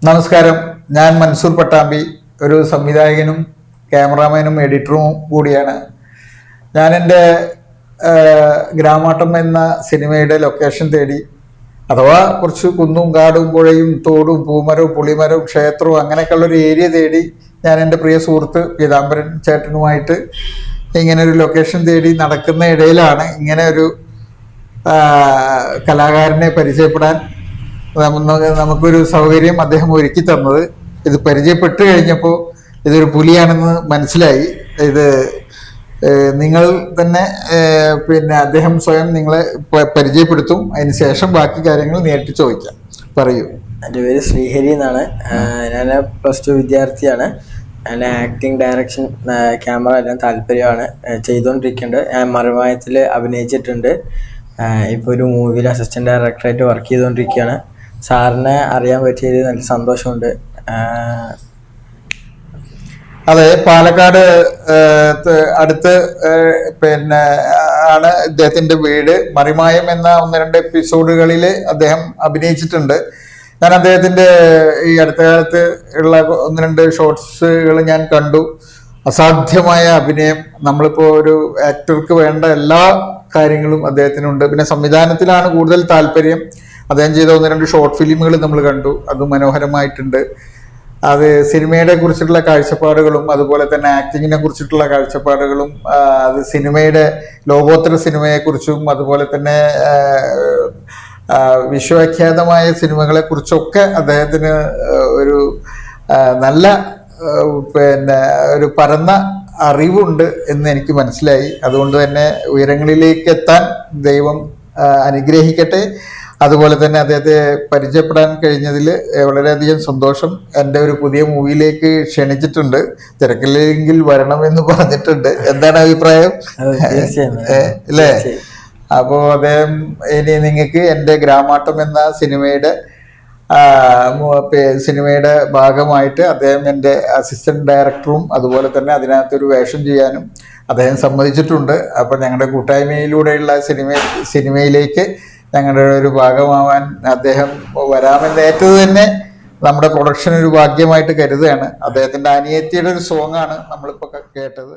നമസ്കാരം. ഞാൻ മൻസൂർ പട്ടാമ്പി, ഒരു സംവിധായകനും ക്യാമറാമാനും എഡിറ്ററും കൂടിയാണ്. ഞാൻ എൻ്റെ ഗ്രാമാട്ടം എന്ന സിനിമയുടെ ലൊക്കേഷൻ തേടി, അഥവാ കുറച്ച് കുന്നും കാടും പുഴയും തോടും പൂമരവും പുളിമരവും ക്ഷേത്രവും അങ്ങനെയൊക്കെയുള്ളൊരു ഏരിയ തേടി ഞാൻ എൻ്റെ പ്രിയ സുഹൃത്ത് പീതാംബരൻ ചേട്ടനുമായിട്ട് ഇങ്ങനെ ഒരു ലൊക്കേഷൻ തേടി നടക്കുന്ന ഇടയിലാണ് ഇങ്ങനെ ഒരു കലാകാരനെ പരിചയപ്പെടാൻ നമുക്കൊരു സൗകര്യം അദ്ദേഹം ഒരുക്കി തന്നത്. ഇത് പരിചയപ്പെട്ട് കഴിഞ്ഞപ്പോൾ ഇതൊരു പുലിയാണെന്ന് മനസ്സിലായി. ഇത് നിങ്ങൾ തന്നെ അദ്ദേഹം സ്വയം നിങ്ങളെ പരിചയപ്പെടുത്തും. അതിന് ശേഷം ബാക്കി കാര്യങ്ങൾ നേരിട്ട് ചോദിക്കാം. പറയൂ. എൻ്റെ പേര് ശ്രീഹരി എന്നാണ്. ഞാൻ +2 വിദ്യാർത്ഥിയാണ്. ഞാൻ ആക്ടിങ്, ഡയറക്ഷൻ, ക്യാമറ എല്ലാം താല്പര്യമാണ്, ചെയ്തുകൊണ്ടിരിക്കുന്നുണ്ട്. ഞാൻ മറുമായത്തിൽ അഭിനയിച്ചിട്ടുണ്ട്. ഇപ്പോൾ ഒരു മൂവിയിൽ അസിസ്റ്റന്റ് ഡയറക്ടറായിട്ട് വർക്ക് ചെയ്തുകൊണ്ടിരിക്കുകയാണ്. സാറിനെ അറിയാൻ പറ്റിയതിൽ നല്ല സന്തോഷമുണ്ട്. അതെ, പാലക്കാട് അടുത്ത് ആണ് ഇദ്ദേഹത്തിന്റെ വീട്. മറിമായം എന്ന 1-2 എപ്പിസോഡുകളിൽ അദ്ദേഹം അഭിനയിച്ചിട്ടുണ്ട്. ഞാൻ അദ്ദേഹത്തിന്റെ ഈ അടുത്ത കാലത്ത് ഉള്ള 1-2 ഷോർട്സുകൾ ഞാൻ കണ്ടു. അസാധ്യമായ അഭിനയം. നമ്മളിപ്പോ ഒരു ആക്ടർക്ക് വേണ്ട എല്ലാ കാര്യങ്ങളും അദ്ദേഹത്തിനുണ്ട്. പിന്നെ സംവിധാനത്തിലാണ് കൂടുതൽ താല്പര്യം. അദ്ദേഹം ചെയ്ത 1-2 ഷോർട്ട് ഫിലിമുകൾ നമ്മൾ കണ്ടു. അത് മനോഹരമായിട്ടുണ്ട്. അത് സിനിമയെ കുറിച്ചിട്ടുള്ള കാഴ്ചപ്പാടുകളും അതുപോലെ തന്നെ ആക്ടിങ്ങിനെ കുറിച്ചിട്ടുള്ള കാഴ്ചപ്പാടുകളും, അത് സിനിമയുടെ ലോകോത്തര സിനിമയെക്കുറിച്ചും അതുപോലെ തന്നെ വിശ്വവിഖ്യാതമായ സിനിമകളെ കുറിച്ചൊക്കെ അദ്ദേഹത്തിന് ഒരു നല്ല ഒരു പരന്ന അറിവുണ്ട് എന്ന് എനിക്ക് മനസ്സിലായി. അതുകൊണ്ട് തന്നെ ഉയരങ്ങളിലേക്ക് എത്താൻ ദൈവം അനുഗ്രഹിക്കട്ടെ. അതുപോലെ തന്നെ അദ്ദേഹത്തെ പരിചയപ്പെടാൻ കഴിഞ്ഞതിൽ വളരെയധികം സന്തോഷം. എൻ്റെ ഒരു പുതിയ മൂവിയിലേക്ക് ക്ഷണിച്ചിട്ടുണ്ട്. തിരക്കില്ലെങ്കിൽ വരണമെന്ന് പറഞ്ഞിട്ടുണ്ട്. എന്താണ് അഭിപ്രായം? അല്ലേ? അപ്പോൾ അദ്ദേഹം ഇനി നിങ്ങൾക്ക് എൻ്റെ ഗ്രാമാട്ടം എന്ന സിനിമയുടെ ഭാഗമായിട്ട് അദ്ദേഹം എൻ്റെ അസിസ്റ്റന്റ് ഡയറക്ടറും അതുപോലെ തന്നെ അതിനകത്തൊരു വേഷം ചെയ്യാനും അദ്ദേഹം സമ്മതിച്ചിട്ടുണ്ട്. അപ്പോൾ ഞങ്ങളുടെ കൂട്ടായ്മയിലൂടെയുള്ള സിനിമയിലേക്ക് ഞങ്ങളുടെ ഒരു ഭാഗമാവാൻ അദ്ദേഹം വരാമെന്ന് ഏറ്റത് തന്നെ നമ്മുടെ പ്രൊഡക്ഷൻ ഒരു ഭാഗ്യമായിട്ട് കരുതുകയാണ്. അദ്ദേഹത്തിൻ്റെ അനിയത്തിയുടെ ഒരു സോങ്ങാണ് നമ്മളിപ്പോൾ കേട്ടത്.